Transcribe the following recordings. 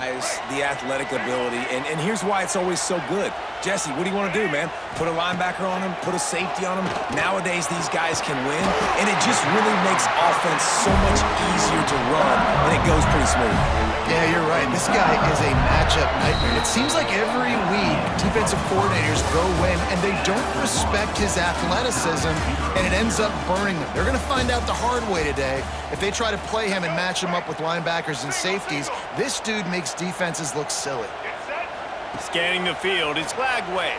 The athletic ability, and here's why it's always so good. Jesse, what do you want to do, man? Put a linebacker on him, put a safety on him. Nowadays, these guys can win, and it just really makes offense so much easier to run, and it goes pretty smooth. Yeah, you're right. This guy is a matchup nightmare. It seems like every week, defensive coordinators go in, and they don't respect his athleticism, and it ends up burning them. They're going to find out the hard way today. If they try to play him and match him up with linebackers and safeties, this dude makes defenses look silly. Scanning the field, it's Lagway.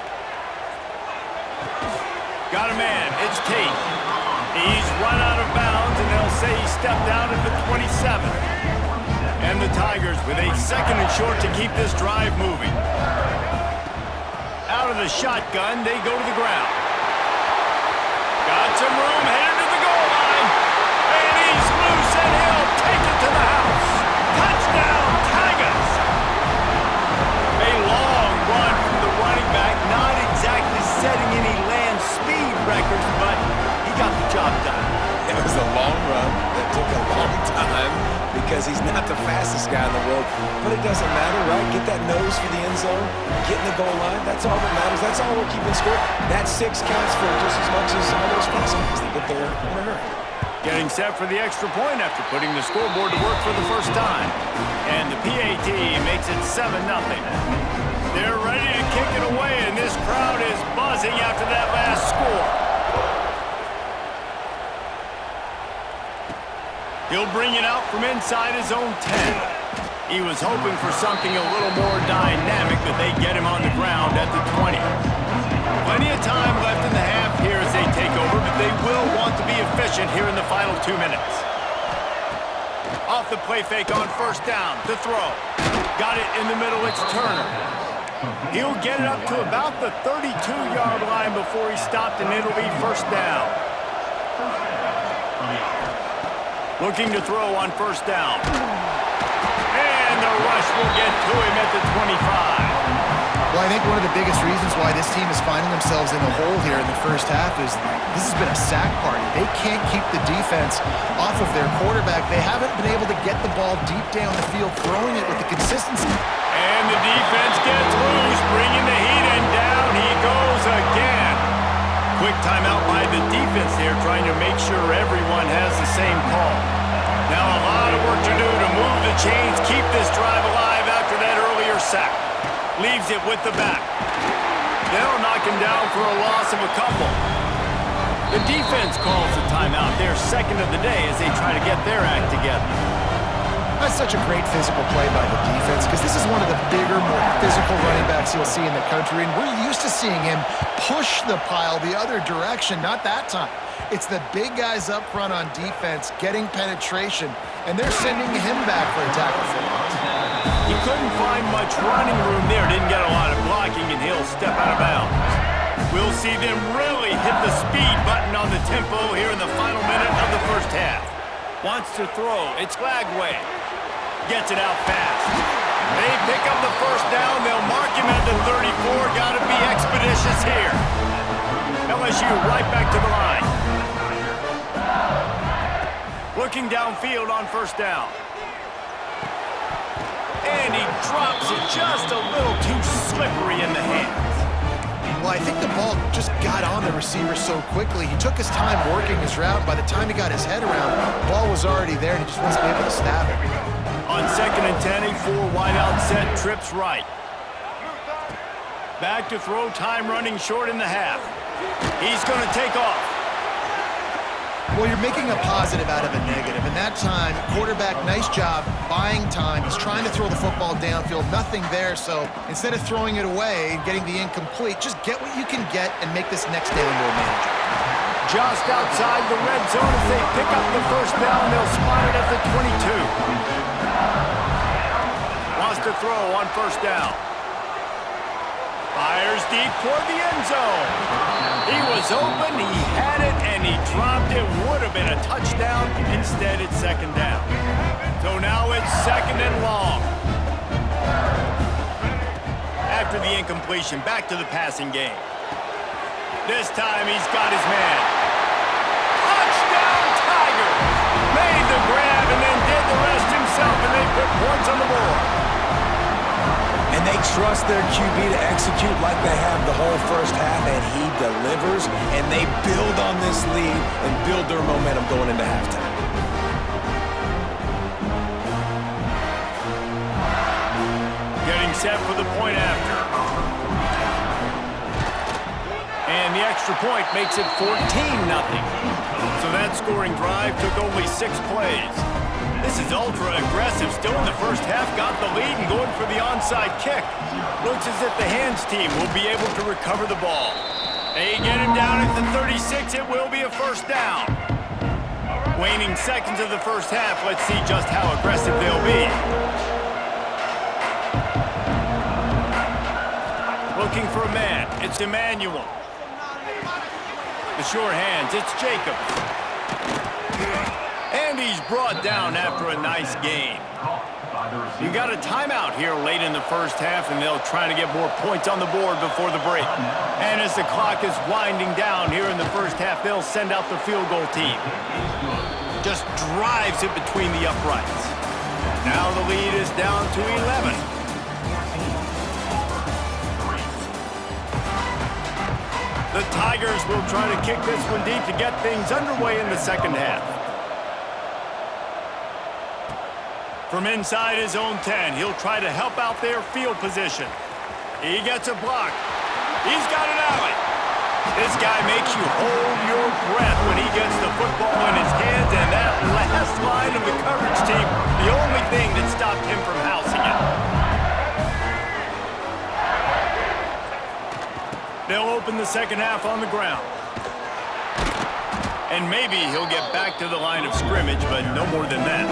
Got a man, it's Tate. He's run out of bounds, and they'll say he stepped out at the 27. And the Tigers with a second and short to keep this drive moving. Out of the shotgun, they go to the ground. Got some room, headed to the goal line. And he's loose, and he'll take it to the house. Touchdown, Tigers! A long run from the running back, not exactly setting any land speed records, but he got the job done. It was a long run that took a long time because he's not the fastest guy in the world, but it doesn't matter, right? Get that nose for the end zone, get in the goal line, that's all that matters. That's all we're keeping score. That 6 counts for just as much as all those passing because they get there in a hurry. Getting set for the extra point after putting the scoreboard to work for the first time. And the PAT makes it 7-0. They're ready to kick it away, and this crowd is buzzing after that last score. He'll bring it out from inside his own 10. He was hoping for something a little more dynamic, but they get him on the ground at the 20. Plenty of time left in the half here as they take over, but they will want to be efficient here in the final 2 minutes. Off the play fake on first down to throw. Got it in the middle, it's Turner. He'll get it up to about the 32-yard line before he stopped, and it'll be first down. Looking to throw on first down. And the rush will get to him at the 25. Well, I think one of the biggest reasons why this team is finding themselves in a hole here in the first half is this has been a sack party. They can't keep the defense off of their quarterback. They haven't been able to get the ball deep down the field, throwing it with the consistency. And the defense gets loose, bringing the heat, and down he goes again. Quick timeout by the defense here, trying to make sure everyone has the same call. Now a lot of work to do to move the chains, keep this drive alive after that earlier sack. Leaves it with the back. They'll knock him down for a loss of a couple. The defense calls the timeout, their second of the day, as they try to get their act together. That's such a great physical play by the defense because this is one of the bigger, more physical running backs you'll see in the country, and we're used to seeing him push the pile the other direction. Not that time. It's the big guys up front on defense getting penetration, and they're sending him back for a tackle for loss. He couldn't find much running room there, didn't get a lot of blocking, and he'll step out of bounds. We'll see them really hit the speed button on the tempo here in the final minute of the first half. Wants to throw, it's Lagway. Gets it out fast. They pick up the first down, they'll mark him at the 34, gotta be expeditious here. LSU right back to the line. Looking downfield on first down. And he drops it just a little too slippery in the hands. Well, I think the ball just got on the receiver so quickly. He took his time working his route. By the time he got his head around, the ball was already there, and he just wasn't able to stab it. On second and 10, a 4-wideout set, trips right. Back to throw, time running short in the half. He's going to take off. Well, you're making a positive out of a negative, and that time, quarterback, nice job buying time. He's trying to throw the football downfield, nothing there, so instead of throwing it away and getting the incomplete, just get what you can get and make this next down more manageable. Just outside the red zone as they pick up the first down, they'll spot it at the 22. Wants to throw on first down. Fires deep toward the end zone. He was open, he had it, and he dropped it. Would have been a touchdown. Instead, it's second down. So now it's second and long. After the incompletion, back to the passing game. This time he's got his man. Touchdown, Tigers! Made the grab and then did the rest himself, and they put points on the board. trust their QB to execute like they have the whole first half, and he delivers, and they build on this lead and build their momentum going into halftime. Getting set for the point after. And the extra point makes it 14-0. So that scoring drive took only 6 plays. This is ultra-aggressive. Still in the first half, got the lead and going for the onside kick. Looks as if the hands team will be able to recover the ball. They get him down at the 36. It will be a first down. Waning seconds of the first half. Let's see just how aggressive they'll be. Looking for a man. It's Emmanuel. The sure hands. It's Jacobs. And he's brought down after a nice gain. You got a timeout here late in the first half, and they'll try to get more points on the board before the break. And as the clock is winding down here in the first half, they'll send out the field goal team. Just drives it between the uprights. Now the lead is down to 11. The Tigers will try to kick this one deep to get things underway in the second half. From inside his own 10, he'll try to help out their field position. He gets a block. He's got an alley. This guy makes you hold your breath when he gets the football in his hands, and that last line of the coverage team, the only thing that stopped him from housing it. They'll open the second half on the ground. And maybe he'll get back to the line of scrimmage, but no more than that.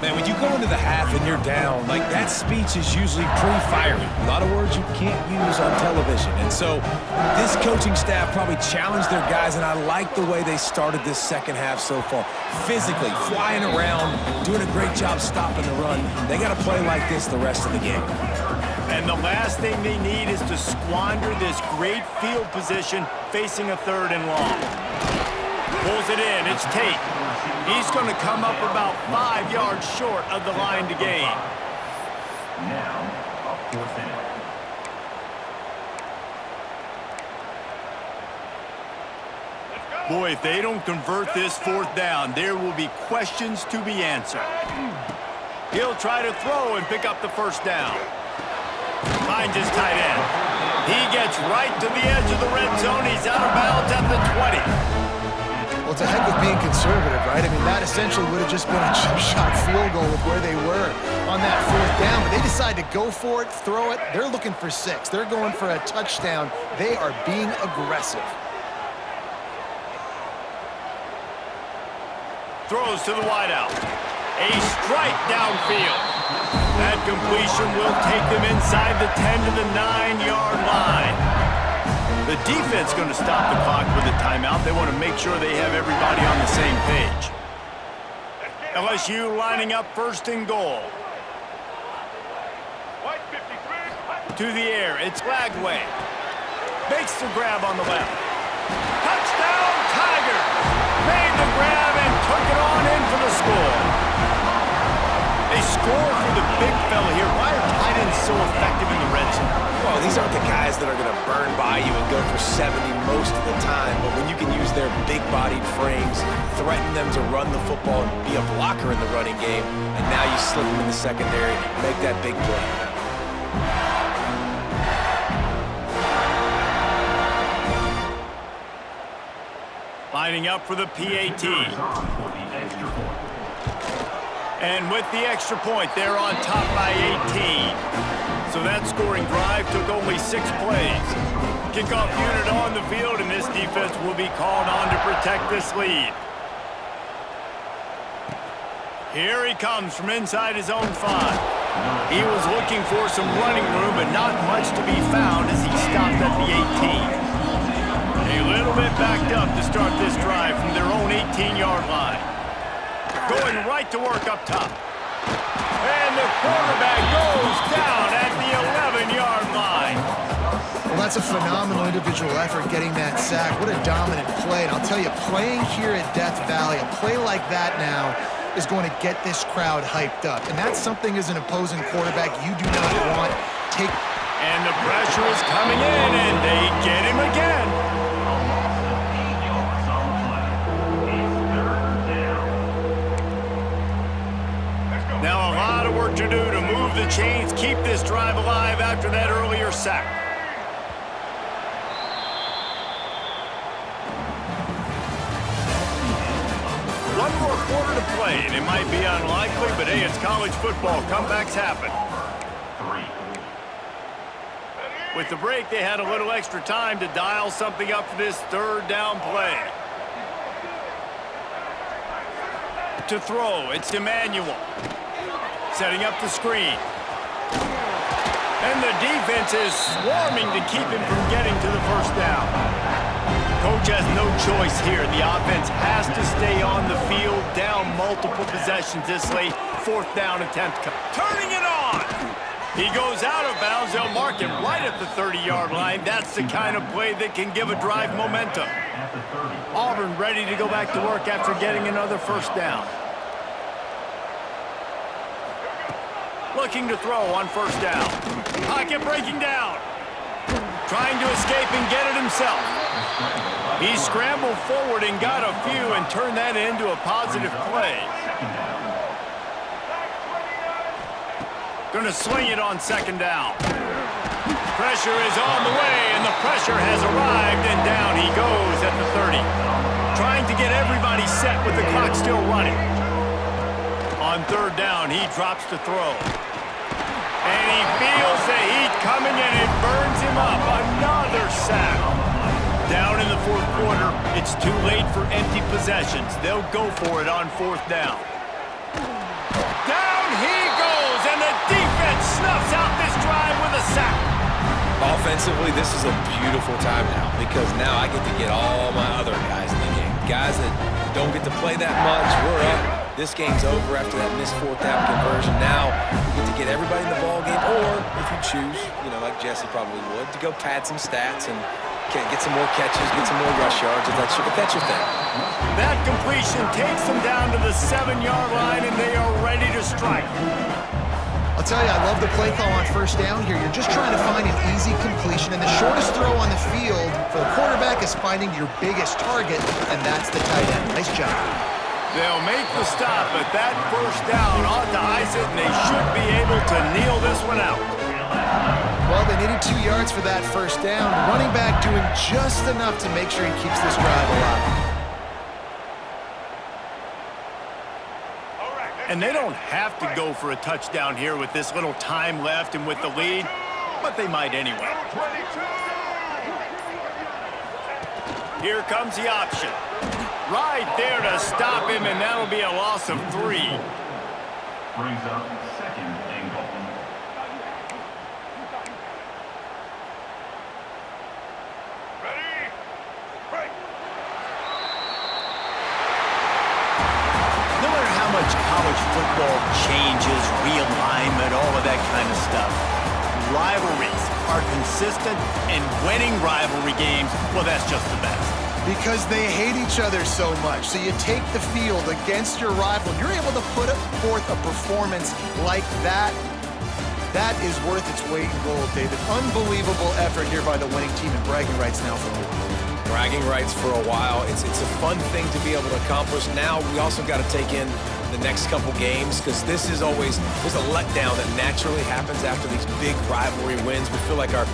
Man, when you go into the half and you're down, like, that speech is usually pretty fiery. A lot of words you can't use on television. And so this coaching staff probably challenged their guys, and I like the way they started this second half so far. Physically, flying around, doing a great job stopping the run. They got to play like this the rest of the game. And the last thing they need is to squander this great field position facing a 3rd and long. Pulls it in. It's Tate. He's going to come up about 5 yards short of the line to gain. Now, 4th down. Boy, if they don't convert this 4th down, there will be questions to be answered. He'll try to throw and pick up the first down. Finds his tight end. He gets right to the edge of the red zone. He's out of bounds at the 20. Well, it's a heck of being conservative, right? I mean, that essentially would have just been a chip shot field goal with where they were on that 4th down. But they decide to go for it, throw it. They're looking for 6. They're going for a touchdown. They are being aggressive. Throws to the wideout. A strike downfield. That completion will take them inside the 10 to the 9-yard line. The defense going to stop the clock with a timeout. They want to make sure they have everybody on the same page. LSU lining up 1st and goal. To the air, it's Lagway. Makes the grab on the left. Touchdown, Tigers! Made the grab and took it on in for the score. They score for the big fella here. Why are tight ends so effective in the red zone? Well, these aren't the guys that are going to burn by you and go for 70 most of the time, but when you can use their big-bodied frames, threaten them to run the football and be a blocker in the running game, and now you slip them in the secondary, make that big play. Lining up for the PAT. And with the extra point, they're on top by 18. So that scoring drive took only 6 plays. Kickoff unit on the field, and this defense will be called on to protect this lead. Here he comes from inside his own 5. He was looking for some running room, but not much to be found as he stopped at the 18. A little bit backed up to start this drive from their own 18-yard line. Going right to work up top. And the quarterback goes down at the 11-yard line. Well, that's a phenomenal individual effort getting that sack. What a dominant play. And I'll tell you, playing here at Death Valley, a play like that now is going to get this crowd hyped up. And that's something as an opposing quarterback you do not want take. And the pressure is coming in, and they get him again. Now a lot of work to do to move the chains, keep this drive alive after that earlier sack. One more quarter to play, and it might be unlikely, but hey, it's college football. Comebacks happen. With the break, they had a little extra time to dial something up for this third down play. To throw, it's Emmanuel. Setting up the screen. And the defense is swarming to keep him from getting to the first down. Coach has no choice here. The offense has to stay on the field, down multiple possessions this late. Fourth down attempt. Turning it on! He goes out of bounds. They'll mark him right at the 30-yard line. That's the kind of play that can give a drive momentum. Auburn ready to go back to work after getting another first down. Looking to throw on first down. Pocket breaking down. Trying to escape and get it himself. He scrambled forward and got a few and turned that into a positive play. Going to sling it on second down. Pressure is on the way, and the pressure has arrived, and down he goes at the 30. Trying to get everybody set with the clock still running. On third down, he drops to throw. And he feels the heat coming, and it burns him up. Another sack. Down in the fourth quarter, it's too late for empty possessions. They'll go for it on fourth down. Down he goes, and the defense snuffs out this drive with a sack. Offensively, this is a beautiful time now because now I get to get all my other guys in the game. Guys that don't get to play that much, we're up. This game's over after that missed fourth down conversion. Now we get to get everybody in the ball game, or if you choose, like Jesse probably would, to go pad some stats and get some more catches, get some more rush yards if that's your thing. That completion takes them down to the 7-yard line, and they are ready to strike. I'll tell you, I love the play call on first down here. You're just trying to find an easy completion, and the shortest throw on the field for the quarterback is finding your biggest target, and that's the tight end. Nice job. They'll make the stop, but that first down ought to ice it, and they should be able to kneel this one out. Well, they needed 2 yards for that first down. Running back doing just enough to make sure he keeps this drive alive. And they don't have to go for a touchdown here with this little time left and with the lead, but they might anyway. Here comes the option. Right there to stop him, and that'll be a loss of 3. Brings up second and goal. No matter how much college football changes, realignment, all of that kind of stuff, rivalries are consistent, and winning rivalry games, well, that's just the best. Because they hate each other so much. So you take the field against your rival, you're able to put forth a performance like that. That is worth its weight in gold, David. Unbelievable effort here by the winning team, and bragging rights now for a while. Bragging rights for a while. It's a fun thing to be able to accomplish. Now we also got to take in the next couple games because there's a letdown that naturally happens after these big rivalry wins. We feel like our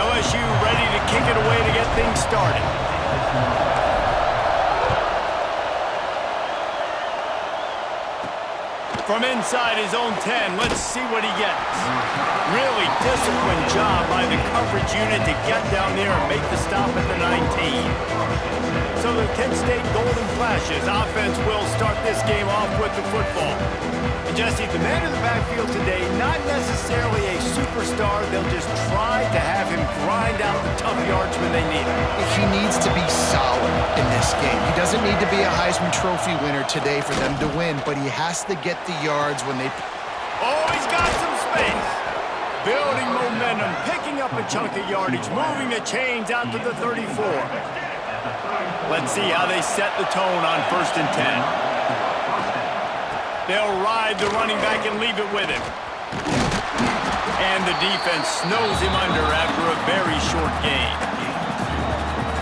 LSU ready to kick it away to get things started. From inside his own 10, let's see what he gets. Really disciplined job by the coverage unit to get down there and make the stop at the 19. So the Kent State Golden Flashes offense will start this game off with the football. And Jesse, the man in the backfield today, not necessarily a superstar. They'll just try to have him grind out the tough yards when they need him. He needs to be solid in this game. He doesn't need to be a Heisman Trophy winner today for them to win, but he has to get the yards when they... Oh, he's got some space. Building momentum, picking up a chunk of yardage, moving the chains out to the 34. Let's see how they set the tone on 1st and 10. They'll ride the running back and leave it with him. And the defense snows him under after a very short gain.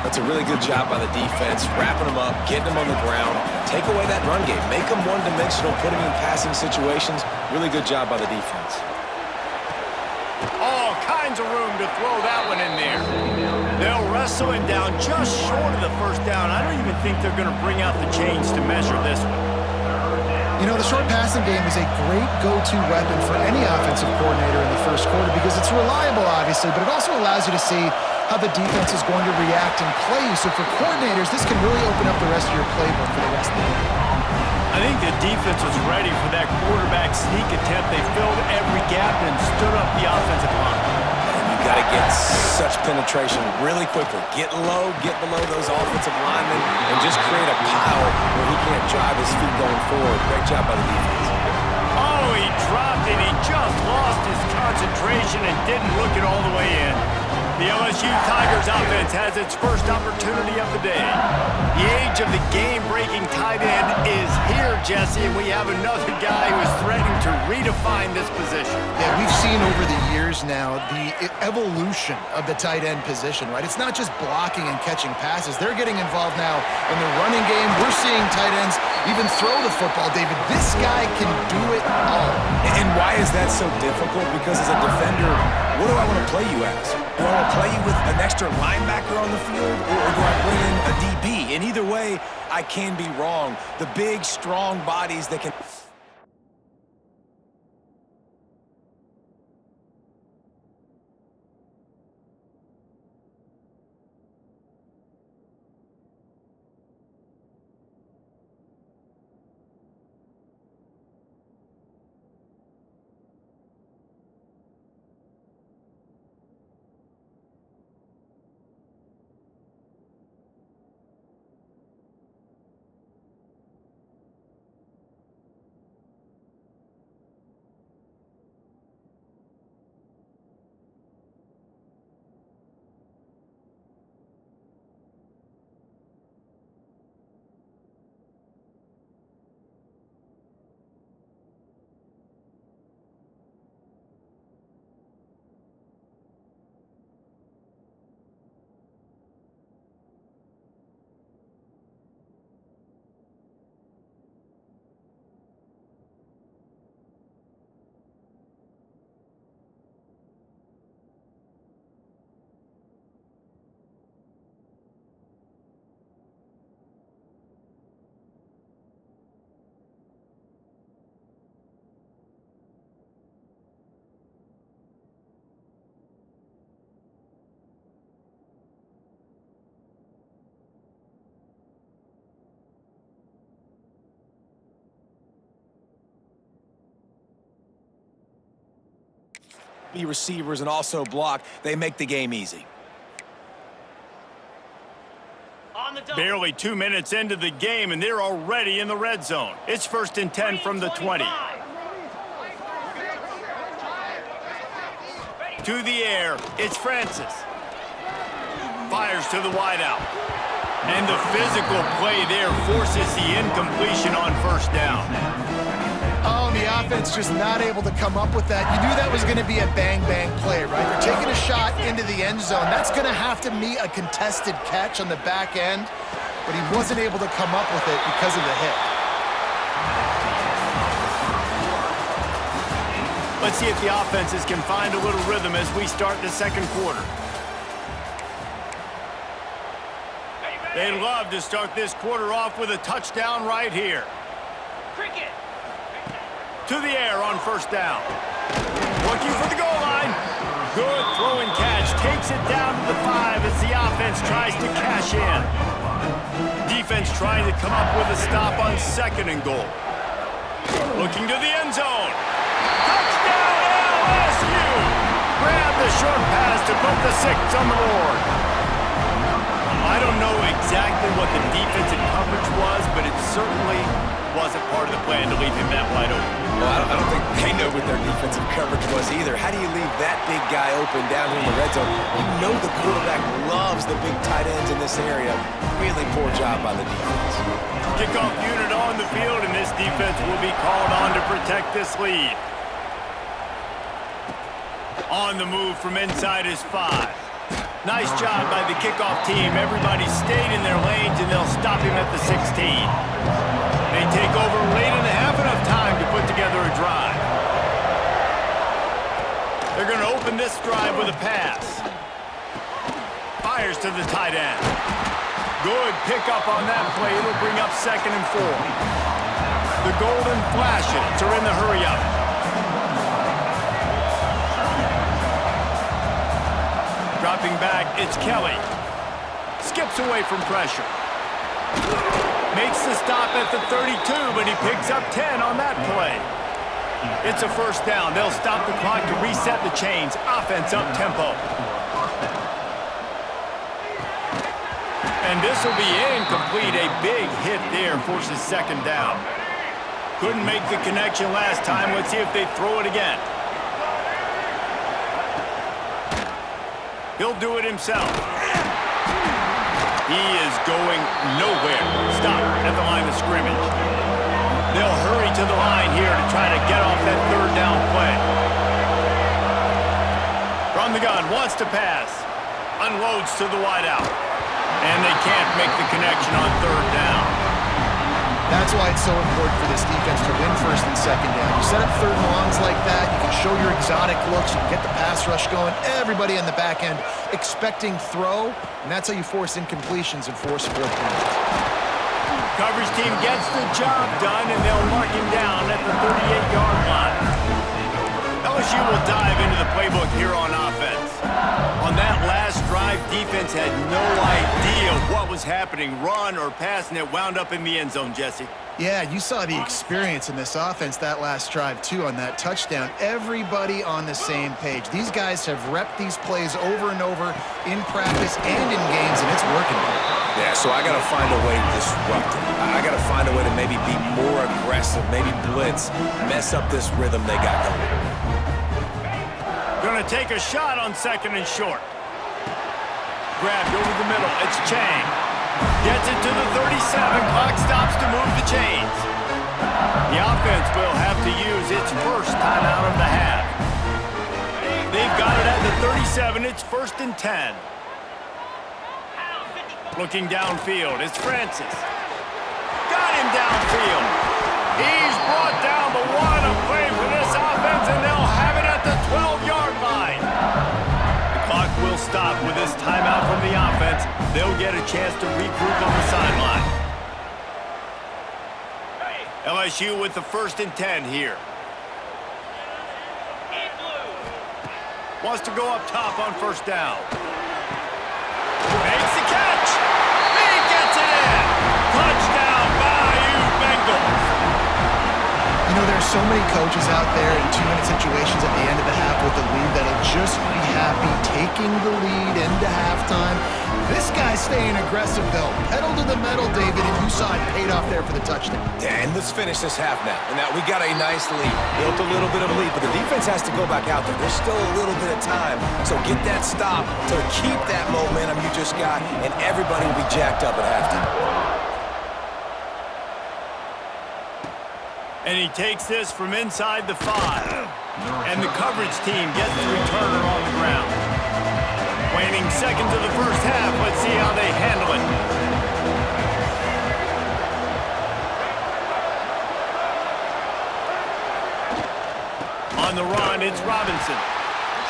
That's a really good job by the defense, wrapping him up, getting him on the ground, take away that run game, make him one-dimensional, put him in passing situations. Really good job by the defense. All kinds of room to throw that one in there. They'll wrestle him down just short of the first down. I don't even think they're going to bring out the chains to measure this one. You know, the short passing game is a great go-to weapon for any offensive coordinator in the first quarter because it's reliable, obviously, but it also allows you to see how the defense is going to react and play. So for coordinators, this can really open up the rest of your playbook for the rest of the game. I think the defense was ready for that quarterback sneak attempt. They filled every gap and stood up the offensive line. You got to get such penetration really quickly. Get low, get below those offensive linemen, and just create a pile where he can't drive his feet going forward. Great job by the defense. Oh, he dropped and he just lost his concentration and didn't look it all the way in. The LSU Tigers offense has its first opportunity of the day. The age of the game-breaking tight end is here, Jesse, and we have another guy who is threatening to redefine this position. Yeah, we've seen over the years now the evolution of the tight end position, right? It's not just blocking and catching passes. They're getting involved now in the running game. We're seeing tight ends even throw the football, David. This guy can do it all. And why is that so difficult? Because as a defender, what do I want to play you as? Do I want to play you with an extra linebacker on the field, or do I bring in a DB? And either way, I can be wrong. The big, strong bodies that can... receivers and also block, they make the game easy. Barely 2 minutes into the game, and they're already in the red zone. It's 1st and 10 from the 20. To the air, it's Francis. Fires to the wideout. And the physical play there forces the incompletion on 1st down. Oh, and the offense just not able to come up with that. You knew that was going to be a bang-bang play, right? You're taking a shot into the end zone. That's going to have to meet a contested catch on the back end, but he wasn't able to come up with it because of the hit. Let's see if the offenses can find a little rhythm as we start the 2nd quarter. They'd love to start this quarter off with a touchdown right here. Cricket. To the air on 1st down. Looking for the goal line. Good throw and catch. Takes it down to the 5 as the offense tries to cash in. Defense trying to come up with a stop on 2nd and goal. Looking to the end zone. Touchdown LSU! Grab the short pass to put the 6 on the board. I don't know exactly what the defensive coverage was, but it certainly wasn't part of the plan to leave him that wide open. Well, I don't think they know what their defensive coverage was either. How do you leave that big guy open down here in the red zone? You know the quarterback loves the big tight ends in this area. Really poor job by the defense. Kickoff unit on the field, and this defense will be called on to protect this lead. On the move from inside is 5. Nice job by the kickoff team. Everybody stayed in their lanes, and they'll stop him at the 16. They take over late in the half, enough time to put together a drive. They're going to open this drive with a pass. Fires to the tight end. Good pickup on that play. It'll bring up 2nd and 4. The Golden Flashes are in the hurry-up. Dropping back, it's Kelly. Skips away from pressure. Makes the stop at the 32, but he picks up 10 on that play. It's a 1st down. They'll stop the clock to reset the chains. Offense up tempo. And this will be incomplete. A big hit there forces 2nd down. Couldn't make the connection last time. Let's see if they throw it again. He'll do it himself. He is going nowhere. Stop at the line of scrimmage. They'll hurry to the line here to try to get off that 3rd down play. From the gun, wants to pass. Unloads to the wideout. And they can't make the connection on 3rd down. That's why it's so important for this defense to win 1st and 2nd down. You set up 3rd and longs like that, you can show your exotic looks, you can get the pass rush going, everybody on the back end expecting throw, and that's how you force incompletions and force 4th downs. Coverage team gets the job done, and they'll mark him down at the 38-yard line. LSU will dive into the playbook here on offense. On that last drive, defense had no idea what was happening, run or pass, and it wound up in the end zone, Jesse. Yeah, you saw the experience in this offense that last drive, too, on that touchdown. Everybody on the same page. These guys have repped these plays over and over in practice and in games, and it's working. Yeah, so I got to find a way to disrupt it. I got to find a way to maybe be more aggressive, maybe blitz, mess up this rhythm they got going. Going to take a shot on 2nd and short. Grabbed over the middle. It's Chang. Gets it to the 37. Clock stops to move the chains. The offense will have to use its 1st timeout of the half. They've got it at the 37. It's 1st and 10. Looking downfield. It's Francis. Got him downfield. He's brought down, but what a play for this offense, and they'll have it at the 12-yard line. The clock will stop with this timeout from the offense. They'll get a chance to regroup on the sideline. LSU with the 1st and 10 here. Wants to go up top on 1st down. Makes the catch. He gets it in. Touchdown, Bayou Bengals. You know, there's so so many coaches out there in 2-minute situations at the end of the half with the lead that'll just be happy taking the lead into halftime. This guy's staying aggressive, though. Pedal to the metal, David, and you saw it paid off there for the touchdown. And let's finish this half now. And now we got a nice lead. Built a little bit of a lead, but the defense has to go back out there. There's still a little bit of time. So get that stop to keep that momentum you just got, and everybody will be jacked up at halftime. And he takes this from inside the 5. And the coverage team gets the returner on the ground. Waning seconds of the first half. Let's see how they handle it. On the run, it's Robinson.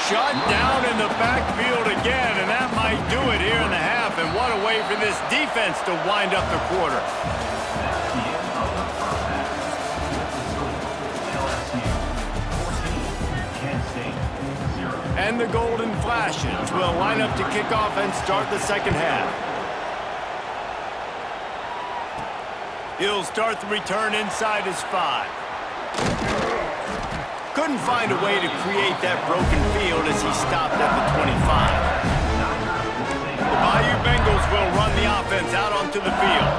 Shut down in the backfield again, and that might do it here in the half. And what a way for this defense to wind up the quarter. And the Golden Flashes will line up to kick off and start the second half. He'll start the return inside his 5. Couldn't find a way to create that broken field as he stopped at the 25. The Bayou Bengals will run the offense out onto the field.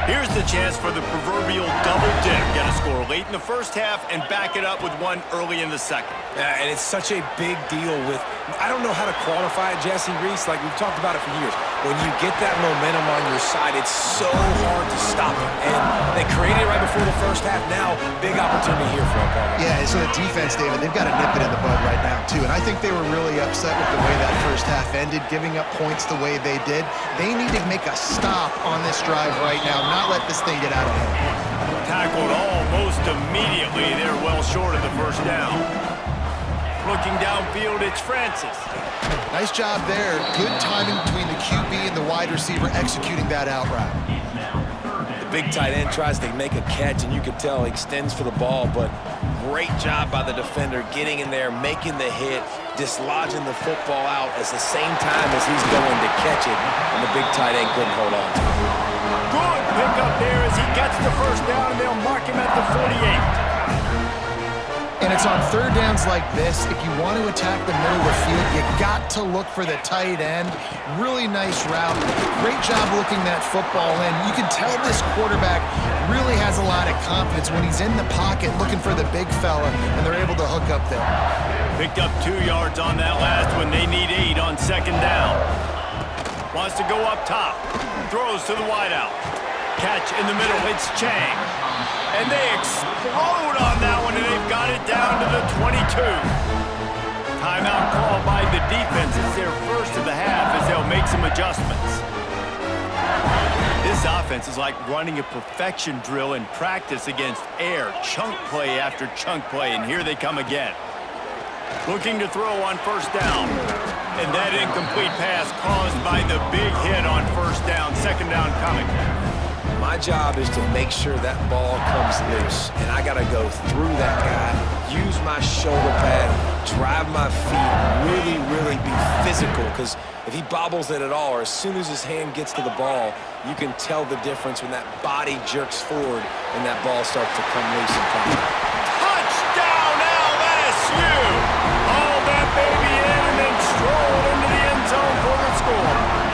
Here's the chance for the proverbial double dip. Get a score late in the first half and back it up with one early in the second. And it's such a big deal with, I don't know how to quantify it, Jesse Reese, like we've talked about it for years. When you get that momentum on your side, it's so hard to stop it. And they created it right before the first half. Now, big opportunity here for Oklahoma. Yeah, so the defense, David, they've got to nip it in the bud right now, too. And I think they were really upset with the way that first half ended, giving up points the way they did. They need to make a stop on this drive right now, not let this thing get out of hand. Tackled almost immediately. They're well short of the first down. Looking downfield, it's Francis. Nice job there. Good timing between the QB and the wide receiver executing that out route. The big tight end tries to make a catch, and you can tell he extends for the ball, but great job by the defender getting in there, making the hit, dislodging the football out at the same time as he's going to catch it, and the big tight end couldn't hold on to it. Good pickup there as he gets the first down, and they'll mark him at the 48. And it's on third downs like this. If you want to attack the middle of the field, you got to look for the tight end. Really nice route. Great job looking that football in. You can tell this quarterback really has a lot of confidence when he's in the pocket looking for the big fella, and they're able to hook up there. Picked up 2 yards on that last one. They need 8 on second down. Wants to go up top. Throws to the wideout. Catch in the middle. It's Chang. And they explode on that one, and they've got it down to the 22. Timeout call by the defense. It's their first of the half as they'll make some adjustments. This offense is like running a perfection drill in practice against air. Chunk play after chunk play, and here they come again. Looking to throw on first down. And that incomplete pass caused by the big hit on first down. Second down coming. My job is to make sure that ball comes loose, and I got to go through that guy, use my shoulder pad, drive my feet, really be physical, because if he bobbles it at all, or as soon as his hand gets to the ball, you can tell the difference when that body jerks forward and that ball starts to come loose and come out. Touchdown LSU! Hauled that baby in and then strolled into the end zone for the score.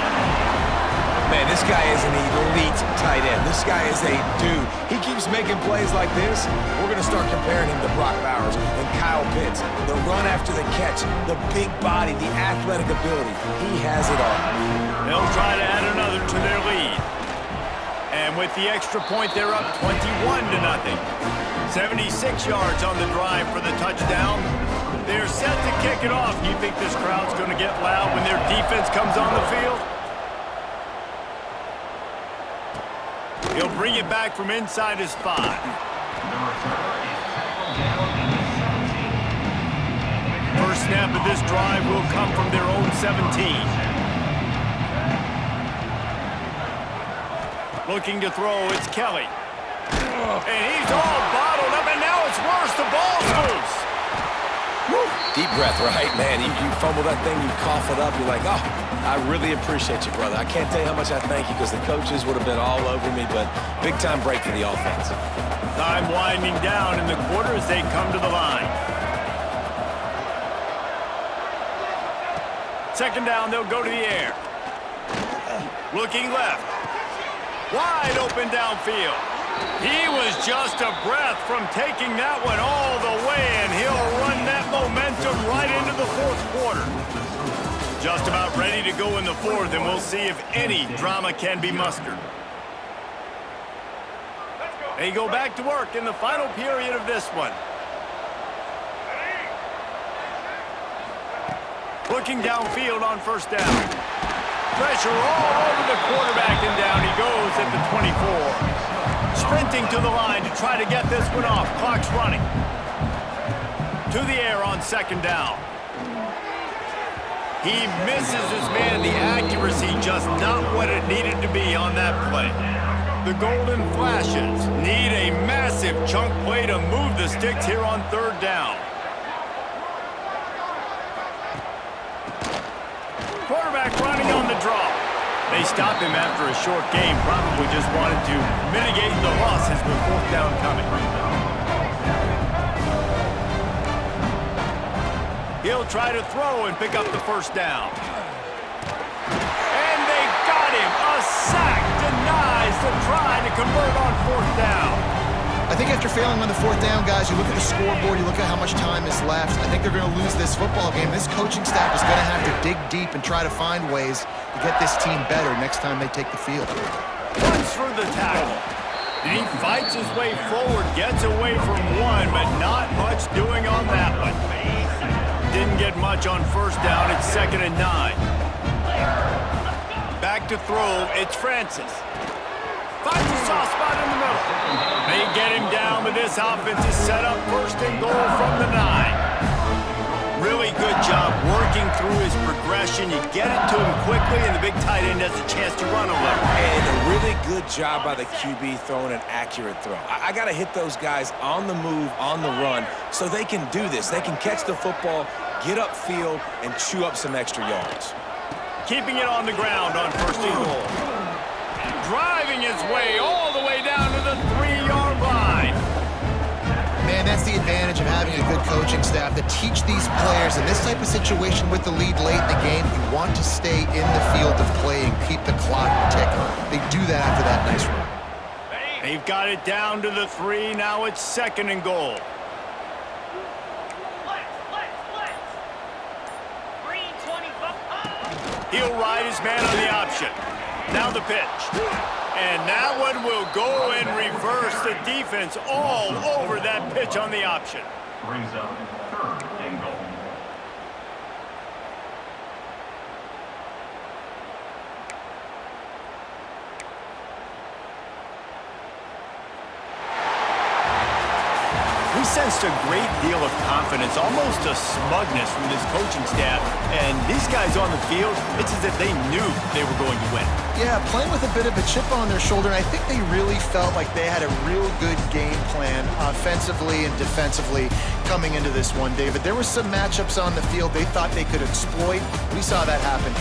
Man, this guy is an elite tight end. This guy is a dude. He keeps making plays like this. We're going to start comparing him to Brock Bowers and Kyle Pitts. The run after the catch, the big body, the athletic ability. He has it all. They'll try to add another to their lead. And with the extra point, they're up 21-0. 76 yards on the drive for the touchdown. They're set to kick it off. Do you think this crowd's going to get loud when their defense comes on the field? He'll bring it back from inside his 5. First snap of this drive will come from their own 17. Looking to throw, it's Kelly. And he's all bottled up, and now it's worse. The ball's loose. Deep breath, right? Man, you fumble that thing, you cough it up, you're like, oh, I really appreciate you, brother. I can't tell you how much I thank you because the coaches would have been all over me, but big-time break for the offense. Time winding down in the quarter as they come to the line. Second down, they'll go to the air. Looking left. Wide open downfield. He was just a breath from taking that one all the way, and he'll run that momentum right into the fourth quarter. Just about ready to go in the fourth, and we'll see if any drama can be mustered. They go back to work in the final period of this one. Looking downfield on first down. Pressure all over the quarterback, and down he goes at the 24. Sprinting to the line to try to get this one off. Clock's running. To the air on second down. He misses his man. The accuracy just not what it needed to be on that play. The Golden Flashes need a massive chunk play to move the sticks here on third down. Quarterback running on the draw. They stopped him after a short game. Probably just wanted to mitigate the losses with fourth down coming. He'll try to throw and pick up the first down. And they got him. A sack denies the try to convert on fourth down. I think after failing on the fourth down, guys, you look at the scoreboard, you look at how much time is left. I think they're going to lose this football game. This coaching staff is going to have to dig deep and try to find ways to get this team better next time they take the field. Runs through the tackle. And he fights his way forward, gets away from one, but not much doing on that one. Didn't get much on first down. It's 2nd and 9. Back to throw. It's Francis. Finds a soft spot in the middle. They get him down, but this offense is set up 1st and goal from the 9. Really good job working through his progression. You get it to him quickly, and the big tight end has a chance to run a little. And a really good job by the QB throwing an accurate throw. I got to hit those guys on the move, on the run, so they can do this. They can catch the football, get upfield, and chew up some extra yards. Keeping it on the ground on 1st and goal. Driving his way all the way down to the 3-yard line. Man, that's the advantage of having a good coaching staff to teach these players in this type of situation with the lead late in the game. You want to stay in the field of play and keep the clock ticking. They do that after that nice run. They've got it down to the 3. Now it's 2nd and goal. He'll ride his man on the option. Now the pitch. And that one will go and reverse the defense all over that pitch on the option. Brings up 3rd and goal. We sensed a great deal of confidence, almost a smugness from this coaching staff. And these guys on the field, it's as if they knew they were going to win. Yeah, playing with a bit of a chip on their shoulder, and I think they really felt like they had a real good game plan offensively and defensively coming into this one, David. There were some matchups on the field they thought they could exploit. We saw that happen.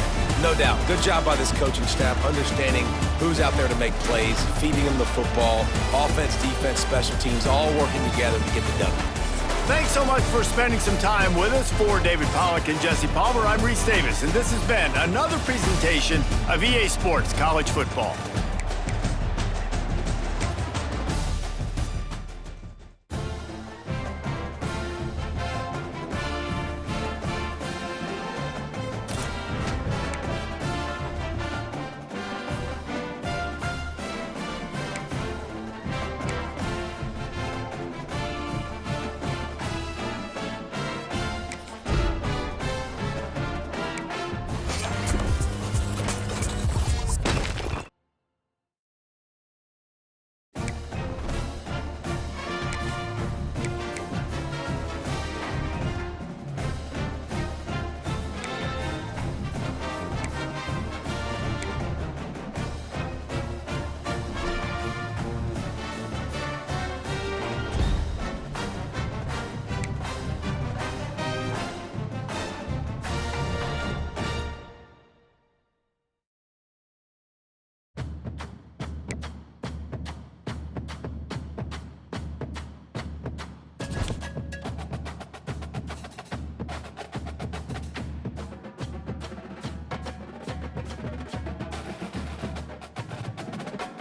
No doubt. Good job by this coaching staff, understanding who's out there to make plays, feeding them the football, offense, defense, special teams, all working together to get the W. Thanks so much for spending some time with us. For David Pollack and Jesse Palmer, I'm Reese Davis, and this has been another presentation of EA Sports College Football.